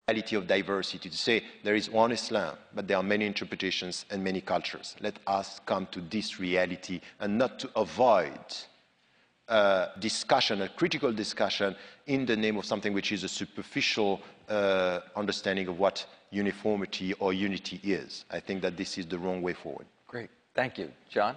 reality of diversity, to say there is one Islam, but there are many interpretations and many cultures. Let us come to this reality and not to avoid discussion, a critical discussion, in the name of something which is a superficial understanding of what uniformity or unity is. I think that this is the wrong way forward. Great. Thank you. John?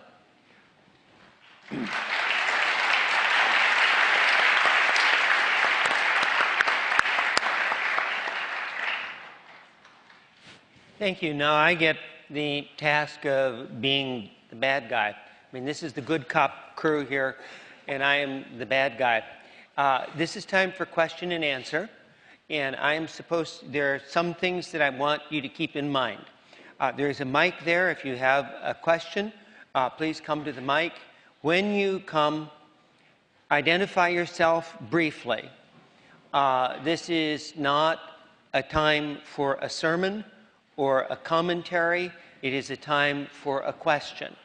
Thank you. Now I get the task of being the bad guy. I mean, this is the good cop crew here, and I am the bad guy. This is time for question and answer, and there are some things that I want you to keep in mind. There's a mic there. If you have a question, please come to the mic. When you come, identify yourself briefly. This is not a time for a sermon or a commentary. It is a time for a question.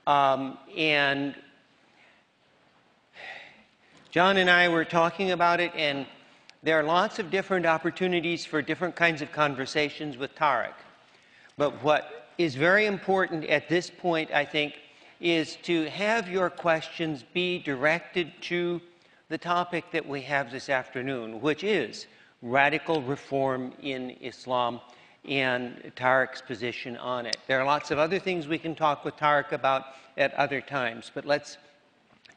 And John and I were talking about it, and there are lots of different opportunities for different kinds of conversations with Tariq. But what is very important at this point, I think, is to have your questions be directed to the topic that we have this afternoon, which is radical reform in Islam and Tariq's position on it. There are lots of other things we can talk with Tariq about at other times, but let's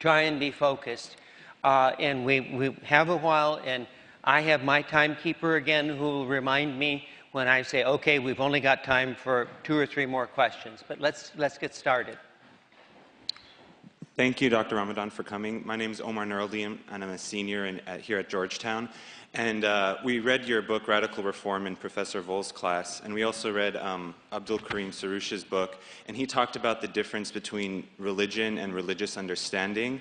try and be focused. And we have a while, and I have my timekeeper again who will remind me when I say, okay, we've only got time for 2 or 3 more questions, but let's get started. Thank you, Dr. Ramadan, for coming. My name is Omar Nuraldian, and I'm a senior here at Georgetown. And we read your book, Radical Reform, in Professor Vol's class, and we also read Abdul Karim Saroush's book, and he talked about the difference between religion and religious understanding.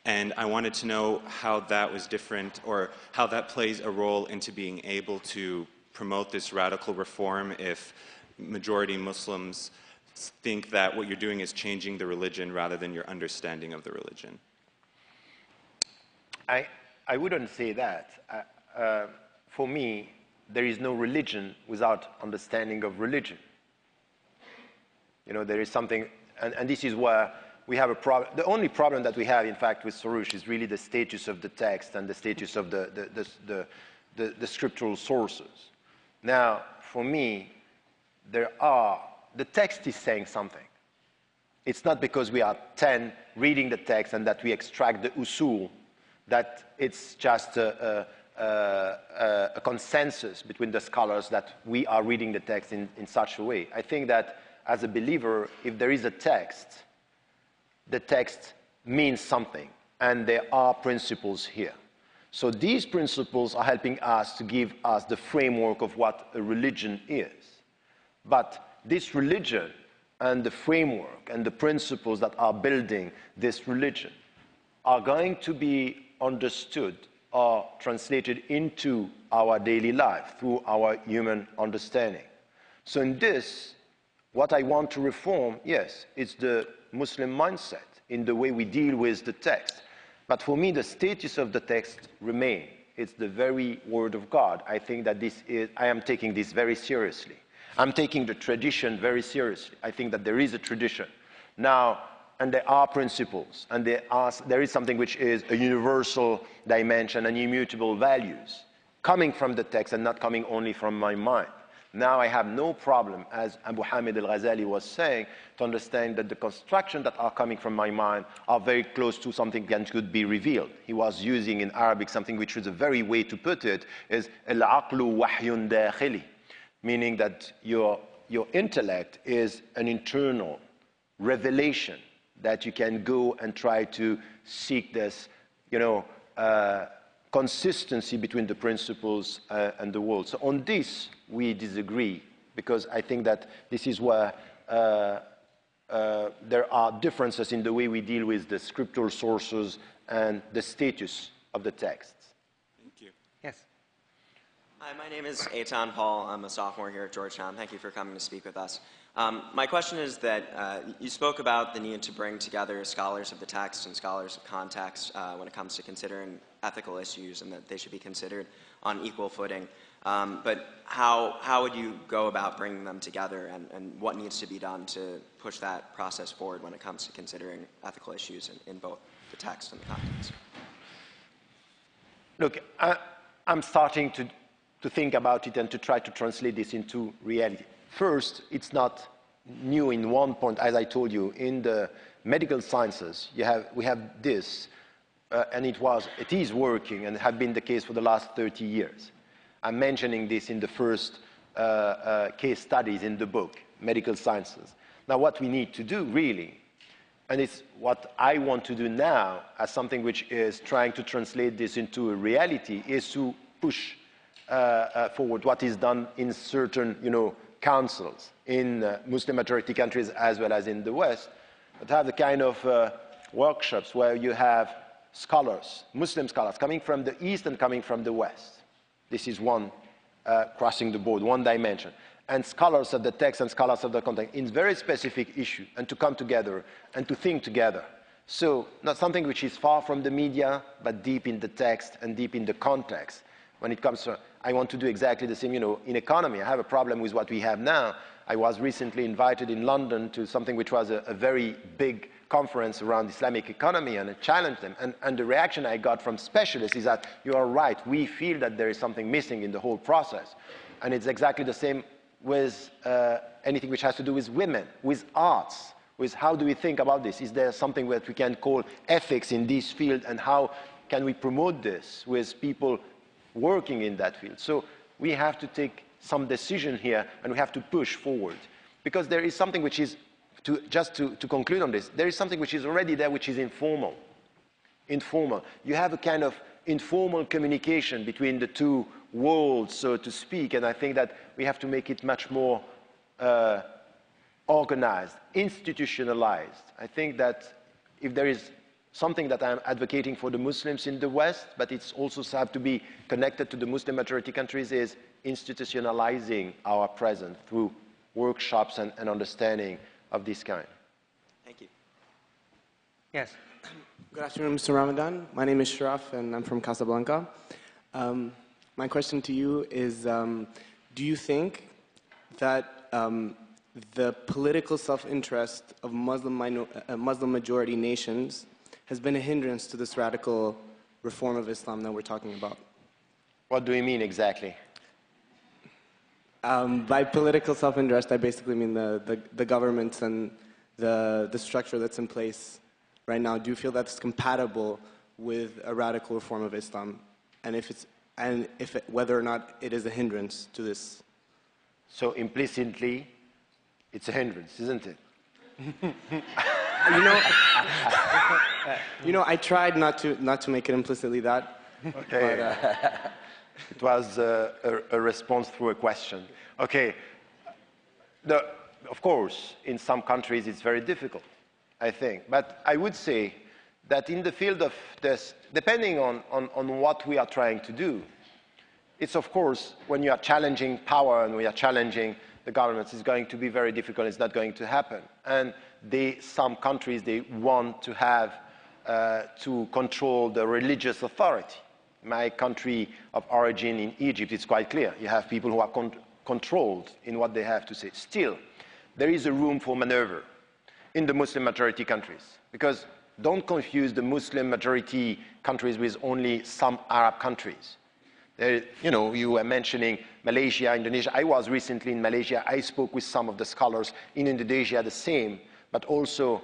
And I wanted to know how that was different, or how that plays a role into being able to promote this radical reform if majority Muslims think that what you're doing is changing the religion rather than your understanding of the religion. I wouldn't say that. For me, there is no religion without understanding of religion. You know, there is something, and this is where we have a problem. The only problem that we have, in fact, with Saroush is really the status of the text and the status of the scriptural sources. Now, for me, the text is saying something. It's not because we are 10 reading the text and that we extract the usul, that it's just a consensus between the scholars that we are reading the text in such a way. I think that as a believer, if there is a text, the text means something, and there are principles here. So these principles are helping us to give us the framework of what a religion is. But this religion and the framework and the principles that are building this religion are going to be understood or translated into our daily life through our human understanding. So in this, what I want to reform, yes, it's the Muslim mindset in the way we deal with the text. But for me, the status of the text remains. It's the very word of God. I think that I am taking this very seriously. I'm taking the tradition very seriously. I think that there is a tradition. Now, and there are principles, and there is something which is a universal dimension and immutable values coming from the text and not coming only from my mind. Now I have no problem, as Abu Hamid al-Ghazali was saying, to understand that the constructions that are coming from my mind are very close to something that could be revealed. He was using in Arabic something which is a very way to put it, is al-aqlu wahyun dakhili, meaning that your intellect is an internal revelation that you can go and try to seek this, consistency between the principles and the world. So on this, we disagree, because I think that this is where there are differences in the way we deal with the scriptural sources and the status of the texts. Thank you. Yes. Hi, my name is Eitan Paul. I'm a sophomore here at Georgetown. Thank you for coming to speak with us. My question is that you spoke about the need to bring together scholars of the text and scholars of context when it comes to considering ethical issues, and that they should be considered on equal footing. But how would you go about bringing them together, and what needs to be done to push that process forward when it comes to considering ethical issues in both the text and the context? Look, I'm starting to think about it and to try to translate this into reality. First, it's not new in one point, as I told you. In the medical sciences, we have this, and it is working and has been the case for the last 30 years. I'm mentioning this in the first case studies in the book, Medical Sciences. Now, what we need to do, really, and it's what I want to do now as something which is trying to translate this into a reality, is to push forward what is done in certain, councils in Muslim-majority countries as well as in the West, but have the kind of workshops where you have scholars, Muslim scholars, coming from the East and coming from the West. This is one crossing the board, one dimension. And scholars of the text and scholars of the content in very specific issue, and to come together and to think together. So not something which is far from the media, but deep in the text and deep in the context. When it comes to, I want to do exactly the same, in economy. I have a problem with what we have now. I was recently invited in London to something which was a very big conference around Islamic economy, and I challenged them. And the reaction I got from specialists is that you are right, we feel that there is something missing in the whole process. And it's exactly the same with anything which has to do with women, with arts, with how do we think about this? Is there something that we can call ethics in this field, and how can we promote this with people working in that field? So we have to take some decision here, and we have to push forward. Because there is something which is, to conclude on this, there is something which is already there, which is informal. Informal. You have a kind of informal communication between the two worlds, so to speak, and I think that we have to make it much more organized, institutionalized. I think that if there is something that I'm advocating for the Muslims in the West, but it's also have to be connected to the Muslim majority countries, is institutionalizing our presence through workshops and understanding of this kind. Thank you. Yes. Good afternoon, Mr. Ramadan. My name is Sharaf, and I'm from Casablanca. My question to you is, do you think that the political self-interest of Muslim-majority nations has been a hindrance to this radical reform of Islam that we're talking about? What do you mean exactly? By political self-interest, I basically mean the governments and the structure that's in place right now. Do you feel that's compatible with a radical reform of Islam? And whether or not it is a hindrance to this? So implicitly, it's a hindrance, isn't it? I tried not to make it implicitly that. Okay. But, it was a response through a question. Okay. Of course, in some countries it's very difficult, I think. But I would say that in the field of this, depending on what we are trying to do, it's of course, when you are challenging power and we are challenging the governments, it's going to be very difficult. It's not going to happen. And some countries, they want to have to control the religious authority. My country of origin in Egypt, it's quite clear. You have people who are controlled in what they have to say. Still, there is a room for maneuver in the Muslim majority countries. Because don't confuse the Muslim majority countries with only some Arab countries. You were mentioning Malaysia, Indonesia. I was recently in Malaysia. I spoke with some of the scholars in Indonesia, the same, but also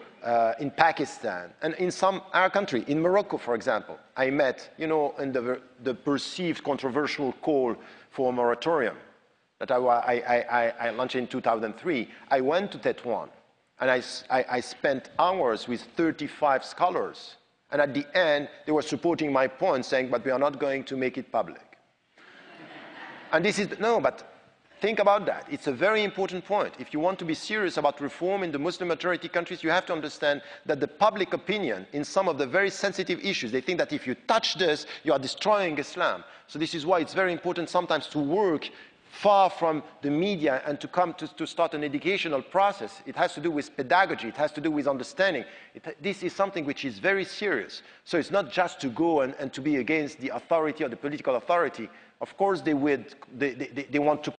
in Pakistan and in some Arab countries. In Morocco, for example, I met, in the perceived controversial call for a moratorium that I launched in 2003. I went to Tetuan, and I spent hours with 35 scholars. And at the end, they were supporting my point, saying, but we are not going to make it public. And this is, but think about that. It's a very important point. If you want to be serious about reform in the Muslim majority countries, you have to understand that the public opinion in some of the very sensitive issues, they think that if you touch this, you are destroying Islam. So this is why it's very important sometimes to work far from the media and to come to start an educational process. It has to do with pedagogy. It has to do with understanding. This is something which is very serious. So it's not just to go and to be against the authority or the political authority. Of course, they want to